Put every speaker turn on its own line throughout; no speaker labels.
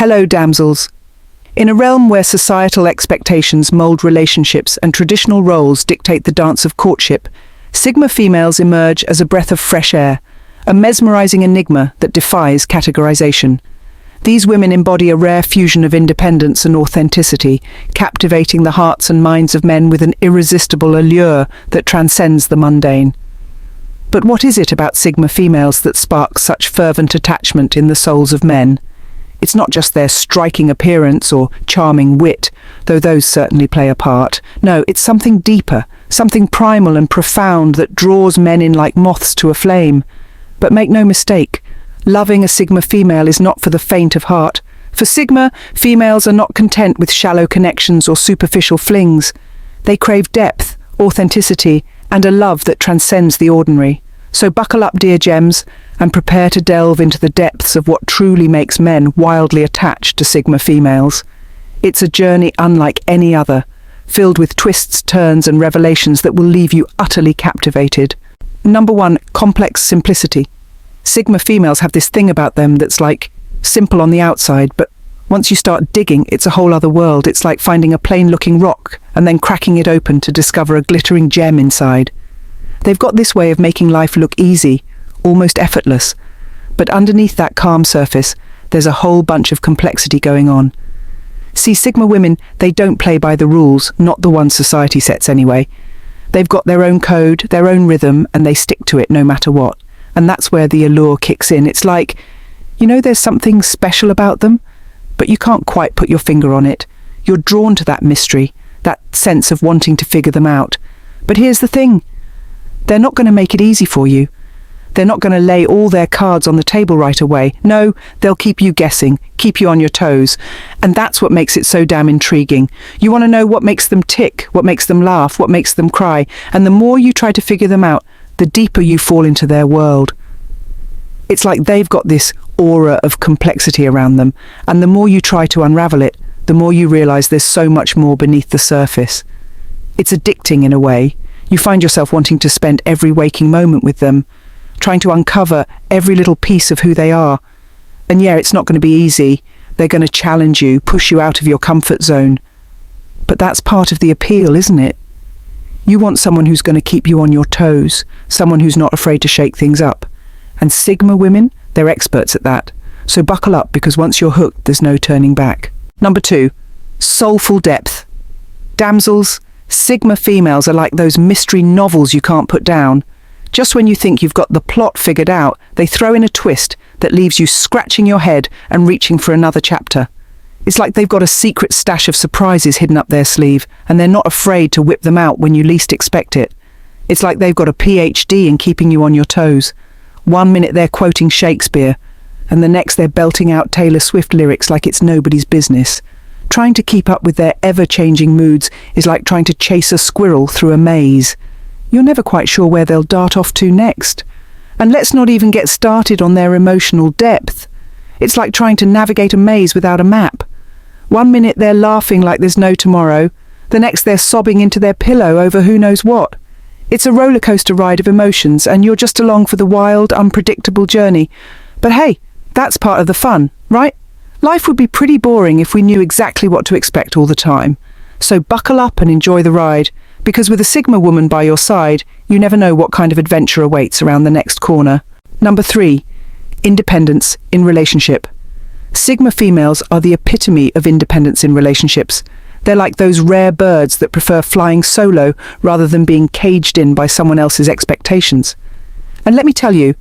Hello, damsels. In a realm where societal expectations mold relationships and traditional roles dictate the dance of courtship, Sigma females emerge as a breath of fresh air, a mesmerizing enigma that defies categorization. These women embody a rare fusion of independence and authenticity, captivating the hearts and minds of men with an irresistible allure that transcends the mundane. But what is it about Sigma females that sparks such fervent attachment in the souls of men? It's not just their striking appearance or charming wit, though those certainly play a part. No, it's something deeper, something primal and profound that draws men in like moths to a flame. But make no mistake, loving a Sigma female is not for the faint of heart. For Sigma, females are not content with shallow connections or superficial flings. They crave depth, authenticity, and a love that transcends the ordinary. So buckle up, dear gems, and prepare to delve into the depths of what truly makes men wildly attached to Sigma females. It's a journey unlike any other, filled with twists, turns, and revelations that will leave you utterly captivated. Number 1, complex simplicity. Sigma females have this thing about them that's like simple on the outside, but once you start digging, it's a whole other world. It's like finding a plain-looking rock and then cracking it open to discover a glittering gem inside. They've got this way of making life look easy, almost effortless. But underneath that calm surface, there's a whole bunch of complexity going on. See, Sigma women, they don't play by the rules, not the ones society sets anyway. They've got their own code, their own rhythm, and they stick to it no matter what. And that's where the allure kicks in. It's like, there's something special about them, but you can't quite put your finger on it. You're drawn to that mystery, that sense of wanting to figure them out. But here's the thing. They're not going to make it easy for you. They're not going to lay all their cards on the table right away. No, they'll keep you guessing, keep you on your toes. And that's what makes it so damn intriguing. You want to know what makes them tick, what makes them laugh, what makes them cry. And the more you try to figure them out, the deeper you fall into their world. It's like they've got this aura of complexity around them. And the more you try to unravel it, the more you realize there's so much more beneath the surface. It's addicting in a way. You find yourself wanting to spend every waking moment with them, trying to uncover every little piece of who they are. And yeah, it's not going to be easy. They're going to challenge you, push you out of your comfort zone. But that's part of the appeal, isn't it? You want someone who's going to keep you on your toes, someone who's not afraid to shake things up. And Sigma women, they're experts at that. So buckle up, because once you're hooked, there's no turning back. Number 2, soulful depth. Damsels, Sigma females are like those mystery novels you can't put down. Just when you think you've got the plot figured out, they throw in a twist that leaves you scratching your head and reaching for another chapter. It's like they've got a secret stash of surprises hidden up their sleeve, and they're not afraid to whip them out when you least expect it. It's like they've got a PhD in keeping you on your toes. One minute they're quoting Shakespeare, and the next they're belting out Taylor Swift lyrics like it's nobody's business. Trying to keep up with their ever-changing moods is like trying to chase a squirrel through a maze. You're never quite sure where they'll dart off to next. And let's not even get started on their emotional depth. It's like trying to navigate a maze without a map. One minute they're laughing like there's no tomorrow, the next they're sobbing into their pillow over who knows what. It's a roller coaster ride of emotions, and you're just along for the wild, unpredictable journey. But hey, that's part of the fun, right? Life would be pretty boring if we knew exactly what to expect all the time. So buckle up and enjoy the ride, because with a Sigma woman by your side, you never know what kind of adventure awaits around the next corner. Number 3, independence in relationship. Sigma females are the epitome of independence in relationships. They're like those rare birds that prefer flying solo rather than being caged in by someone else's expectations. And let me tell you,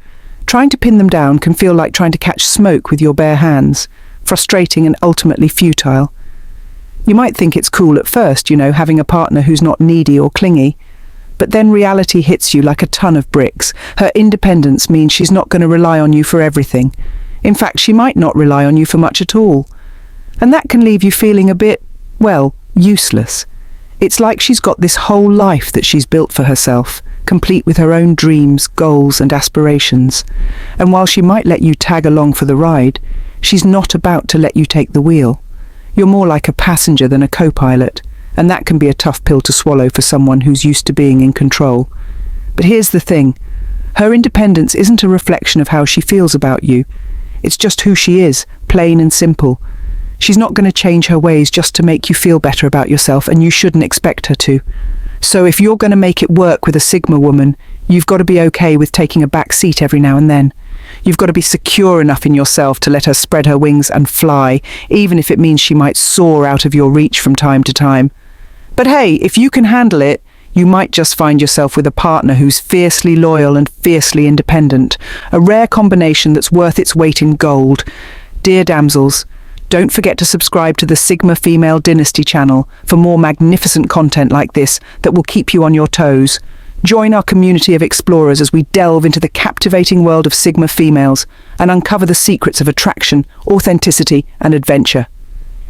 trying to pin them down can feel like trying to catch smoke with your bare hands. Frustrating and ultimately futile. You might think it's cool at first, having a partner who's not needy or clingy. But then reality hits you like a ton of bricks. Her independence means she's not going to rely on you for everything. In fact, she might not rely on you for much at all. And that can leave you feeling a bit, useless. It's like she's got this whole life that she's built for herself, complete with her own dreams, goals, and aspirations. And while she might let you tag along for the ride, she's not about to let you take the wheel. You're more like a passenger than a co-pilot, and that can be a tough pill to swallow for someone who's used to being in control. But here's the thing. Her independence isn't a reflection of how she feels about you. It's just who she is, plain and simple. She's not going to change her ways just to make you feel better about yourself, and you shouldn't expect her to. So if you're going to make it work with a Sigma woman, you've got to be okay with taking a back seat every now and then. You've got to be secure enough in yourself to let her spread her wings and fly, even if it means she might soar out of your reach from time to time. But hey, if you can handle it, you might just find yourself with a partner who's fiercely loyal and fiercely independent, a rare combination that's worth its weight in gold. Dear damsels, don't forget to subscribe to the Sigma Female Dynasty channel for more magnificent content like this that will keep you on your toes. Join our community of explorers as we delve into the captivating world of Sigma females and uncover the secrets of attraction, authenticity, and adventure.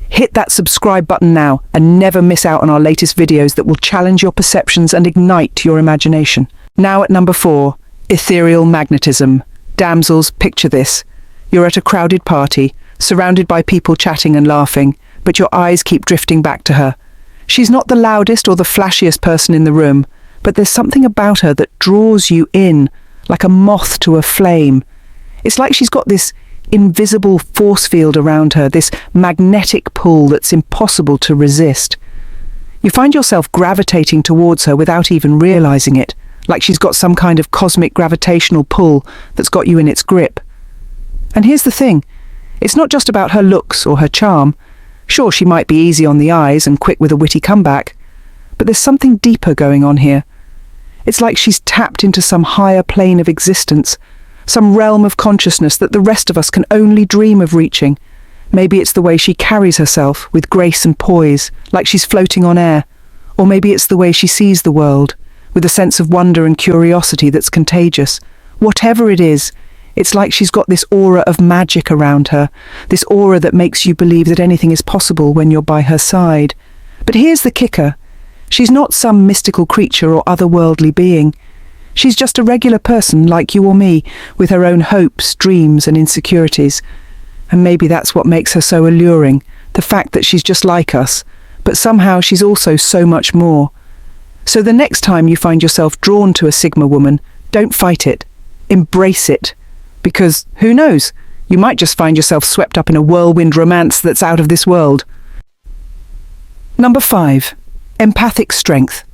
Hit that subscribe button now and never miss out on our latest videos that will challenge your perceptions and ignite your imagination. Now at number 4, ethereal magnetism. Damsels, picture this. You're at a crowded party, surrounded by people chatting and laughing, but your eyes keep drifting back to her. She's not the loudest or the flashiest person in the room, but there's something about her that draws you in, like a moth to a flame. It's like she's got this invisible force field around her, this magnetic pull that's impossible to resist. You find yourself gravitating towards her without even realizing it, like she's got some kind of cosmic gravitational pull that's got you in its grip. And here's the thing, it's not just about her looks or her charm. Sure, she might be easy on the eyes and quick with a witty comeback, but there's something deeper going on here. It's like she's tapped into some higher plane of existence, some realm of consciousness that the rest of us can only dream of reaching. Maybe it's the way she carries herself, with grace and poise, like she's floating on air. Or maybe it's the way she sees the world, with a sense of wonder and curiosity that's contagious. Whatever it is, it's like she's got this aura of magic around her, this aura that makes you believe that anything is possible when you're by her side. But here's the kicker. She's not some mystical creature or otherworldly being. She's just a regular person like you or me, with her own hopes, dreams, and insecurities. And maybe that's what makes her so alluring, the fact that she's just like us, but somehow she's also so much more. So the next time you find yourself drawn to a Sigma woman, don't fight it. Embrace it. Because, who knows, you might just find yourself swept up in a whirlwind romance that's out of this world. Number 5. Empathic strength.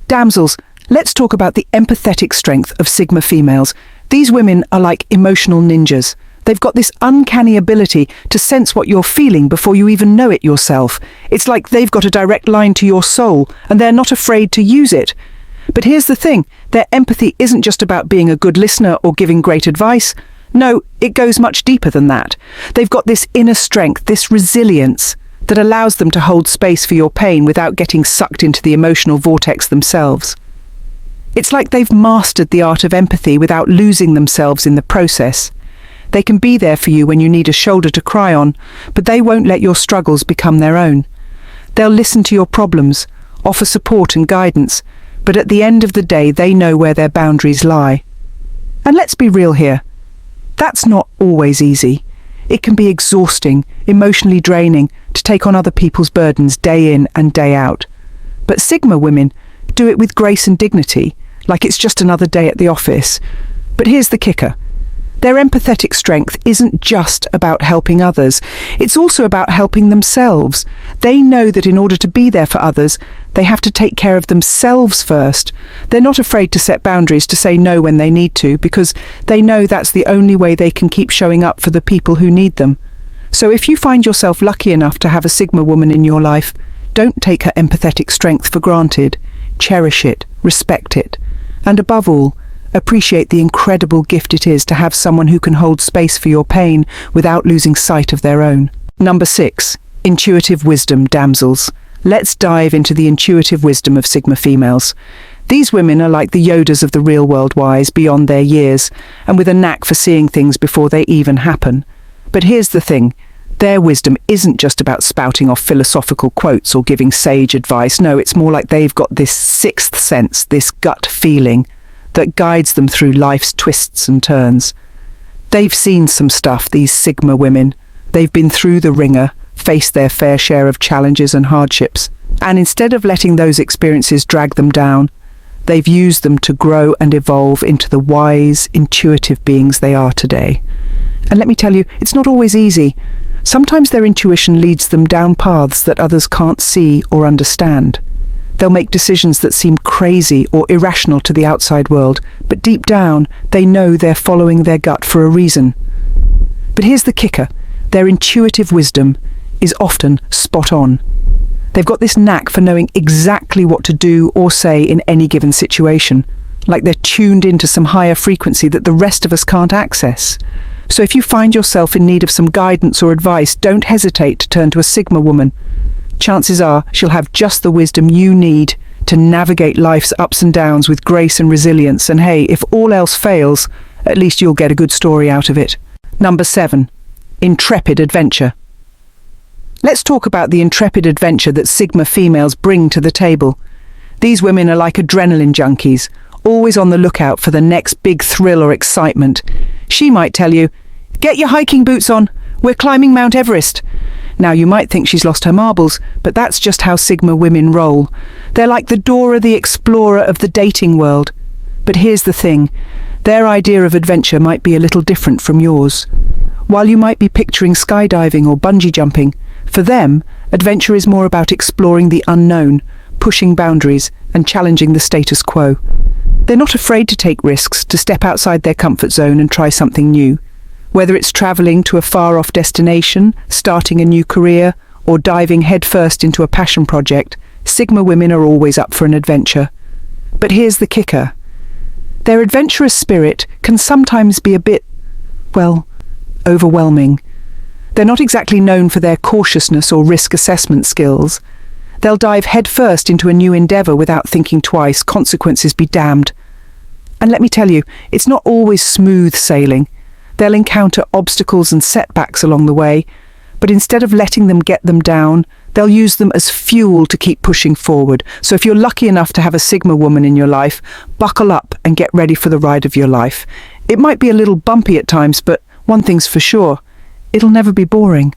Damsels, let's talk about the empathetic strength of Sigma females. These women are like emotional ninjas. They've got this uncanny ability to sense what you're feeling before you even know it yourself. It's like they've got a direct line to your soul, and they're not afraid to use it. But here's the thing, their empathy isn't just about being a good listener or giving great advice. No, it goes much deeper than that. They've got this inner strength, this resilience, that allows them to hold space for your pain without getting sucked into the emotional vortex themselves. It's like they've mastered the art of empathy without losing themselves in the process. They can be there for you when you need a shoulder to cry on, but they won't let your struggles become their own. They'll listen to your problems, offer support and guidance, but at the end of the day they know where their boundaries lie. And let's be real here. That's not always easy. It can be exhausting, emotionally draining, to take on other people's burdens day in and day out. But Sigma women do it with grace and dignity, like it's just another day at the office. But here's the kicker. Their empathetic strength isn't just about helping others, it's also about helping themselves. They know that in order to be there for others, they have to take care of themselves first. They're not afraid to set boundaries, to say no when they need to, because they know that's the only way they can keep showing up for the people who need them. So if you find yourself lucky enough to have a Sigma woman in your life, don't take her empathetic strength for granted. Cherish it, respect it, and above all, appreciate the incredible gift it is to have someone who can hold space for your pain without losing sight of their own. Number 6. Intuitive wisdom, damsels. Let's dive into the intuitive wisdom of Sigma females. These women are like the Yodas of the real world, wise beyond their years, and with a knack for seeing things before they even happen. But here's the thing. Their wisdom isn't just about spouting off philosophical quotes or giving sage advice. No, it's more like they've got this sixth sense, this gut feeling, that guides them through life's twists and turns. They've seen some stuff, these Sigma women. They've been through the ringer, faced their fair share of challenges and hardships, and instead of letting those experiences drag them down, they've used them to grow and evolve into the wise, intuitive beings they are today. And let me tell you, it's not always easy. Sometimes their intuition leads them down paths that others can't see or understand. They'll make decisions that seem crazy or irrational to the outside world, but deep down, they know they're following their gut for a reason. But here's the kicker: their intuitive wisdom is often spot on. They've got this knack for knowing exactly what to do or say in any given situation, like they're tuned into some higher frequency that the rest of us can't access. So if you find yourself in need of some guidance or advice, don't hesitate to turn to a Sigma woman. Chances are she'll have just the wisdom you need to navigate life's ups and downs with grace and resilience. And hey, if all else fails, at least you'll get a good story out of it. Number 7. Intrepid adventure. Let's talk about the intrepid adventure that Sigma females bring to the table. These women are like adrenaline junkies, always on the lookout for the next big thrill or excitement. She might tell you, "Get your hiking boots on, we're climbing Mount Everest." Now you might think she's lost her marbles, but that's just how Sigma women roll. They're like the Dora the Explorer of the dating world. But here's the thing, their idea of adventure might be a little different from yours. While you might be picturing skydiving or bungee jumping, for them, adventure is more about exploring the unknown, pushing boundaries, and challenging the status quo. They're not afraid to take risks, to step outside their comfort zone and try something new. Whether it's traveling to a far-off destination, starting a new career, or diving headfirst into a passion project, Sigma women are always up for an adventure. But here's the kicker. Their adventurous spirit can sometimes be a bit, well, overwhelming. They're not exactly known for their cautiousness or risk assessment skills. They'll dive headfirst into a new endeavour without thinking twice, consequences be damned. And let me tell you, it's not always smooth sailing. They'll encounter obstacles and setbacks along the way, but instead of letting them get them down, they'll use them as fuel to keep pushing forward. So if you're lucky enough to have a Sigma woman in your life, buckle up and get ready for the ride of your life. It might be a little bumpy at times, but one thing's for sure, it'll never be boring.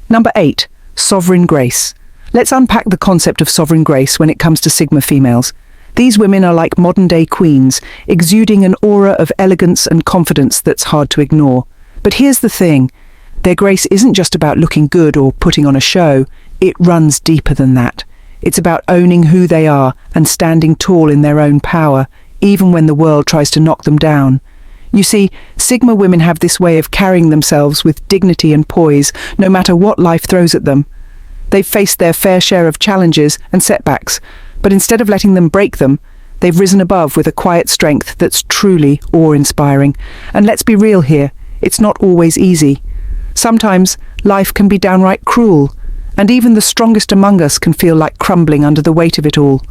Number 8. Sovereign grace. Let's unpack the concept of sovereign grace when it comes to Sigma females. These women are like modern-day queens, exuding an aura of elegance and confidence that's hard to ignore. But here's the thing, their grace isn't just about looking good or putting on a show, it runs deeper than that. It's about owning who they are and standing tall in their own power, even when the world tries to knock them down. You see, Sigma women have this way of carrying themselves with dignity and poise, no matter what life throws at them. They've faced their fair share of challenges and setbacks, but instead of letting them break them, they've risen above with a quiet strength that's truly awe-inspiring. And let's be real here, it's not always easy. Sometimes life can be downright cruel, and even the strongest among us can feel like crumbling under the weight of it all.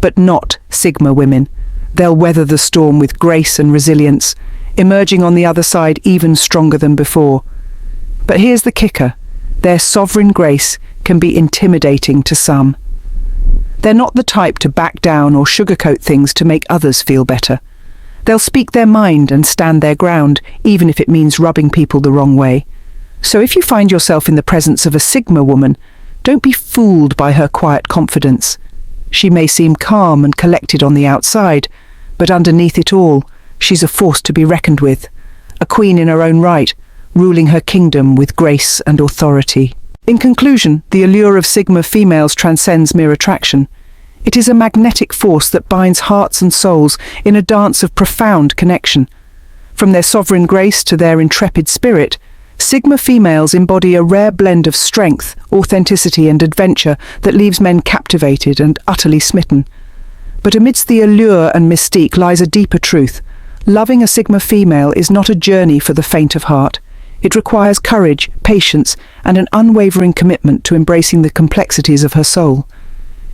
But not Sigma women. They'll weather the storm with grace and resilience, emerging on the other side even stronger than before. But here's the kicker, their sovereign grace can be intimidating to some. They're not the type to back down or sugarcoat things to make others feel better. They'll speak their mind and stand their ground, even if it means rubbing people the wrong way. So if you find yourself in the presence of a Sigma woman, don't be fooled by her quiet confidence. She may seem calm and collected on the outside, but underneath it all, she's a force to be reckoned with, a queen in her own right, ruling her kingdom with grace and authority. In conclusion, the allure of Sigma females transcends mere attraction. It is a magnetic force that binds hearts and souls in a dance of profound connection. From their sovereign grace to their intrepid spirit, Sigma females embody a rare blend of strength, authenticity and adventure that leaves men captivated and utterly smitten. But amidst the allure and mystique lies a deeper truth. Loving a Sigma female is not a journey for the faint of heart. It requires courage, patience, and an unwavering commitment to embracing the complexities of her soul.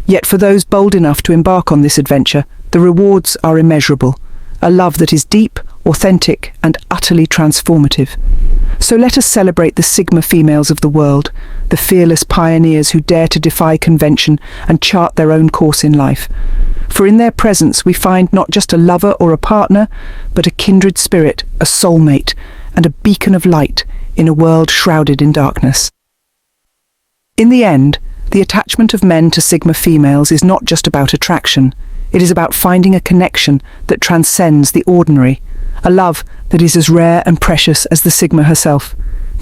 Yet for those bold enough to embark on this adventure, the rewards are immeasurable. A love that is deep, authentic, and utterly transformative. So let us celebrate the Sigma females of the world, the fearless pioneers who dare to defy convention and chart their own course in life. For in their presence we find not just a lover or a partner, but a kindred spirit, a soulmate, and a beacon of light in a world shrouded in darkness. In the end, the attachment of men to Sigma females is not just about attraction. It is about finding a connection that transcends the ordinary, a love that is as rare and precious as the Sigma herself.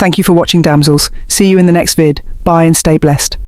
Thank you for watching, damsels. See you in the next vid. Bye and stay blessed.